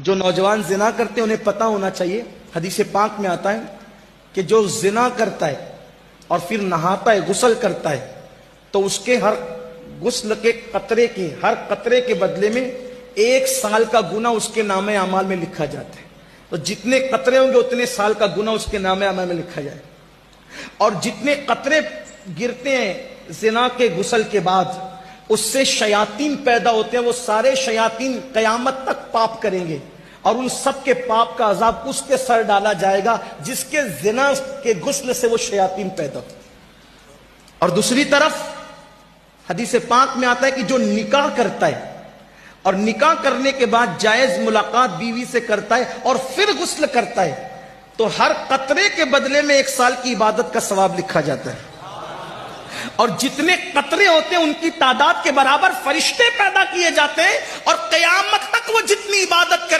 جو نوجوان زنا کرتے ہیں انہیں پتہ ہونا چاہیے، حدیث پاک میں آتا ہے کہ جو زنا کرتا ہے اور پھر نہاتا ہے، غسل کرتا ہے، تو اس کے ہر غسل کے قطرے کے، ہر قطرے کے بدلے میں 1 سال کا گناہ اس کے نامہ اعمال میں لکھا جاتا ہے۔ تو جتنے قطرے ہوں گے اتنے سال کا گناہ اس کے نامہ اعمال میں لکھا جائے، اور جتنے قطرے گرتے ہیں زنا کے غسل کے بعد اس سے شیاطین پیدا ہوتے ہیں، وہ سارے شیاطین قیامت تک پاپ کریں گے، اور ان سب کے پاپ کا عذاب اس کے سر ڈالا جائے گا جس کے زنا کے غسل سے وہ شیاطین پیدا ہوتے۔ اور دوسری طرف حدیث پاک میں آتا ہے کہ جو نکاح کرتا ہے اور نکاح کرنے کے بعد جائز ملاقات بیوی سے کرتا ہے اور پھر غسل کرتا ہے، تو ہر قطرے کے بدلے میں 1 سال کی عبادت کا ثواب لکھا جاتا ہے، اور جتنے قطرے ہوتے ہیں ان کی تعداد کے برابر فرشتے پیدا کیے جاتے ہیں، اور قیامت تک وہ جتنی عبادت کرے